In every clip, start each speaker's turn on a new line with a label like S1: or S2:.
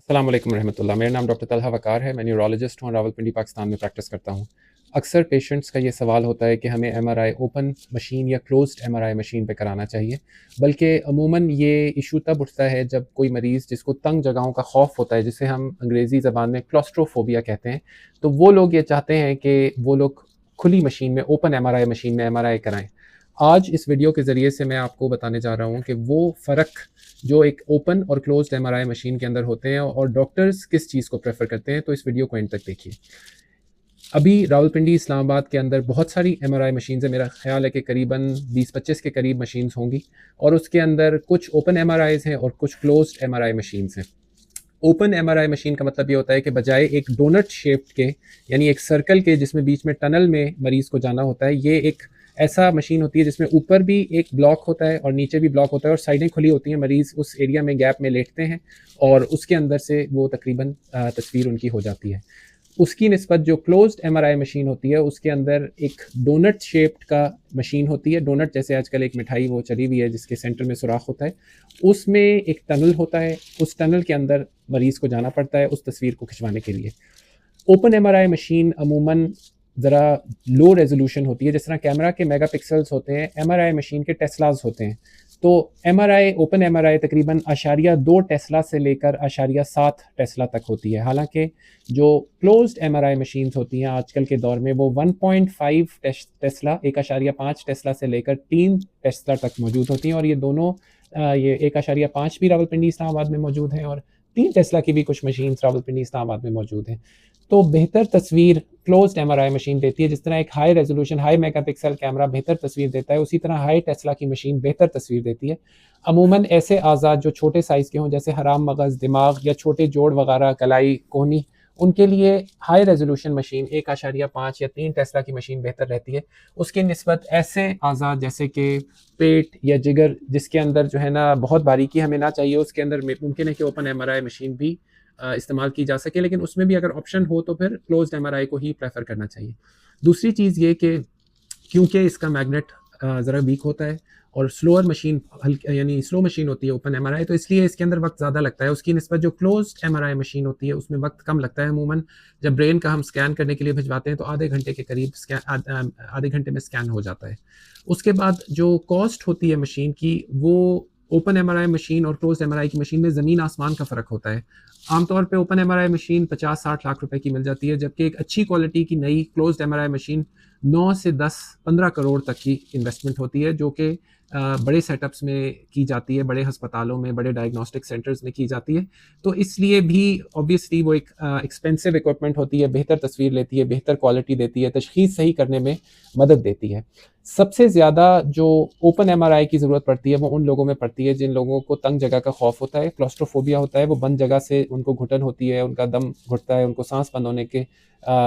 S1: अस्सलाम वालेकुम रहमतुल्लाह। मेरा नाम डॉक्टर तलहा वकार है। मैं न्यूरोलॉजिस्ट हूँ और रावलपिंडी पाकिस्तान में प्रैक्टिस करता हूँ। अक्सर पेशेंट्स का ये सवाल होता है कि हमें एमआरआई ओपन मशीन या क्लोज्ड एमआरआई मशीन पे कराना चाहिए। बल्कि अमूमन ये इशू तब उठता है जब कोई मरीज़ जिसको तंग जगहों का खौफ होता है, जिसे हम अंग्रेज़ी ज़बान में क्लॉस्ट्रोफोबिया कहते हैं, तो वो लोग ये चाहते हैं कि वो लोग खुली मशीन में, ओपन एमआरआई मशीन में एमआरआई कराएँ। आज इस वीडियो के ज़रिए से मैं आपको बताने जा रहा हूँ कि वो फ़र्क जो एक ओपन और क्लोज्ड एमआरआई मशीन के अंदर होते हैं और डॉक्टर्स किस चीज़ को प्रेफर करते हैं। तो इस वीडियो को एंड तक देखिए। अभी रावलपिंडी इस्लामाबाद के अंदर बहुत सारी एमआरआई मशीन्स है। मेरा ख्याल है कि करीबन 20-25 के करीब मशीन्स होंगी और उसके अंदर कुछ ओपन एमआरआईज़ हैं और कुछ क्लोज्ड एमआरआई मशीन्स हैं। ओपन एमआरआई मशीन का मतलब ये होता है कि बजाय एक डोनट शेप्ड के, यानी एक सर्कल के जिसमें बीच में टनल में मरीज़ को जाना होता है, ये एक ऐसा मशीन होती है जिसमें ऊपर भी एक ब्लॉक होता है और नीचे भी ब्लॉक होता है और साइडें खुली होती हैं। मरीज़ उस एरिया में गैप में लेटते हैं और उसके अंदर से वो तकरीबन तस्वीर उनकी हो जाती है। उसकी निस्बत जो क्लोज्ड एमआरआई मशीन होती है उसके अंदर एक डोनट शेप्ड का मशीन होती है। डोनट जैसे आजकल एक मिठाई वो चली हुई है जिसके सेंटर में सुराख होता है, उसमें एक टनल होता है। उस टनल के अंदर मरीज़ को जाना पड़ता है उस तस्वीर को खिंचवाने के लिए। ओपन एमआरआई मशीन अमूमन ज़रा लो रेजोल्यूशन होती है। जिस तरह कैमरा के मेगापिक्सल्स होते हैं, एमआरआई मशीन के टेस्लाज होते हैं। तो एमआरआई, ओपन एमआरआई तकरीबन 0.2 टेस्ला से लेकर 0.7 टेस्ला तक होती है। हालांकि जो क्लोज्ड एमआरआई मशीन्स होती हैं आजकल के दौर में वो 1.5 टेस्ला, 1.5 टेस्ला से लेकर 3 टेस्ला तक मौजूद होती हैं। और ये दोनों ये 1.5 भी रावलपिंडी इस्लामाबाद में मौजूद हैं और 3 टेस्ला की भी कुछ मशीन्स रावलपिंडी इस्लामाबाद में मौजूद हैं। तो बेहतर तस्वीर क्लोज्ड एमआरआई मशीन देती है। जिस तरह एक high resolution, high megapixel camera बेहतर तस्वीर देता है, उसी तरह हाई टेस्ला की मशीन बेहतर तस्वीर देती है। अमूमन ऐसे आज़ाद जो छोटे साइज़ के हों, जैसे हराम मगज़, दिमाग या छोटे जोड़ वगैरह, कलाई, कोहनी, उनके लिए हाई रेजोल्यूशन मशीन 1.5 या 3 टेस्ला की मशीन बेहतर रहती है। उसकी निस्बत ऐसे आज़ाद जैसे कि पेट या जिगर, जिसके अंदर जो है ना बहुत बारीकी हमें ना चाहिए, उसके अंदर मुमकिन है कि ओपन एमआरआई मशीन भी इस्तेमाल की जा सके, लेकिन उसमें भी अगर ऑप्शन हो तो फिर क्लोज्ड एमआरआई को ही प्रेफर करना चाहिए। दूसरी चीज़ ये कि क्योंकि इसका मैग्नेट ज़रा वीक होता है और स्लोअर मशीन, हल्की यानी स्लो मशीन होती है ओपन एमआरआई, तो इसलिए इसके अंदर वक्त ज़्यादा लगता है। उसकी निस्बत जो क्लोज्ड एमआरआई मशीन होती है उसमें वक्त कम लगता है। अमूमन जब ब्रेन का हम स्कैन करने के लिए भिजवाते हैं तो आधे घंटे के करीब आधे घंटे में स्कैन हो जाता है। उसके बाद जो कॉस्ट होती है मशीन की, वो ओपन एमआरआई मशीन और क्लोज्ड एमआरआई की मशीन में ज़मीन आसमान का फ़र्क होता है। आमतौर पे ओपन एमआरआई मशीन 50-60 लाख रुपए की मिल जाती है, जबकि एक अच्छी क्वालिटी की नई क्लोज्ड एमआरआई मशीन 9 से 10-15 करोड़ तक की इन्वेस्टमेंट होती है, जो कि बड़े सेटअप्स में की जाती है, बड़े अस्पतालों में, बड़े डायग्नोस्टिक सेंटर्स में की जाती है। तो इसलिए भी ऑब्वियसली वो एक एक्सपेंसिव इक्विपमेंट होती है, बेहतर तस्वीर लेती है, बेहतर क्वालिटी देती है, तशखीस सही करने में मदद देती है। सबसे ज़्यादा जो ओपन एमआरआई की ज़रूरत पड़ती है वो उन लोगों में पड़ती है जिन लोगों को तंग जगह का खौफ होता है, क्लॉस्ट्रोफोबिया होता है। वो बंद जगह से उनको घुटन होती है, उनका दम घुटता है, उनको सांस बंद होने के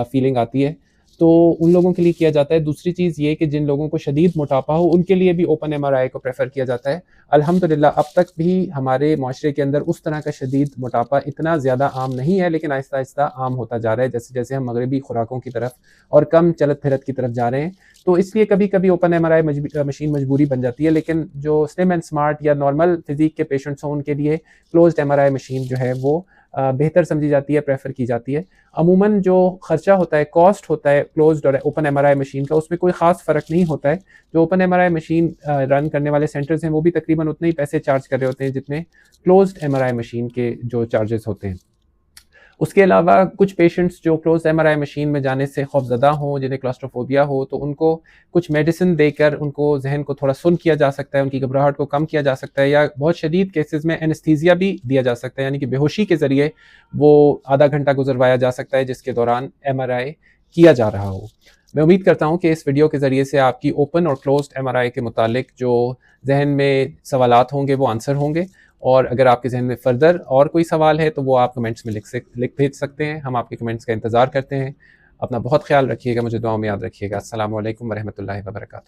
S1: फीलिंग आती है, तो उन लोगों के लिए किया जाता है। दूसरी चीज़ ये कि जिन लोगों को शदीद मोटापा हो उनके लिए भी ओपन एमआरआई को प्रेफर किया जाता है। अल्हम्दुलिल्लाह अब तक भी हमारे माशरे के अंदर उस तरह का शदीद मोटापा इतना ज़्यादा आम नहीं है, लेकिन आहिस्ता आहिस्ता आम होता जा रहा है जैसे जैसे हम मगरबी खुराकों की तरफ और कम चलत फिरत की तरफ जा रहे हैं। तो इसलिए कभी कभी ओपन एमआरआई मशीन मजबूरी बन जाती है, लेकिन जो स्लिम एंड स्मार्ट या नॉर्मल फिजिक के पेशेंट्स हों उनके लिए क्लोज्ड एमआरआई मशीन जो है वो बेहतर समझी जाती है, प्रेफर की जाती है। अमूमन जो खर्चा होता है, कॉस्ट होता है क्लोज्ड और ओपन एमआरआई मशीन का, उसमें कोई ख़ास फ़र्क नहीं होता है। जो ओपन एमआरआई मशीन रन करने वाले सेंटर्स हैं वो भी तकरीबन उतने ही पैसे चार्ज कर रहे होते हैं जितने क्लोज्ड एमआरआई मशीन के जो चार्जेस होते हैं। उसके अलावा कुछ पेशेंट्स जो क्लोज एमआरआई मशीन में जाने से खौफजदा हों, जिन्हें क्लॉस्ट्रोफोबिया हो, तो उनको कुछ मेडिसिन देकर उनको जहन को थोड़ा सुन किया जा सकता है, उनकी घबराहट को कम किया जा सकता है, या बहुत शदीद केसेस में एनेस्थीसिया भी दिया जा सकता है, यानी कि बेहोशी के ज़रिए वो आधा घंटा गुजरवाया जा सकता है जिसके दौरान एमआरआई किया जा रहा हो। मैं उम्मीद करता हूँ कि इस वीडियो के ज़रिए से आपकी ओपन और क्लोज्ड एमआरआई के मुतालिक जो जहन में सवालात होंगे वो आंसर होंगे। और अगर आपके जहन में फर्दर और कोई सवाल है तो वो आप कमेंट्स में लिख भेज सकते हैं। हम आपके कमेंट्स का इंतज़ार करते हैं। अपना बहुत ख्याल रखिएगा, मुझे दुआओं में याद रखिएगा। अस्सलामु अलैकुम वरहमतुल्लाहि वबरकातुहू।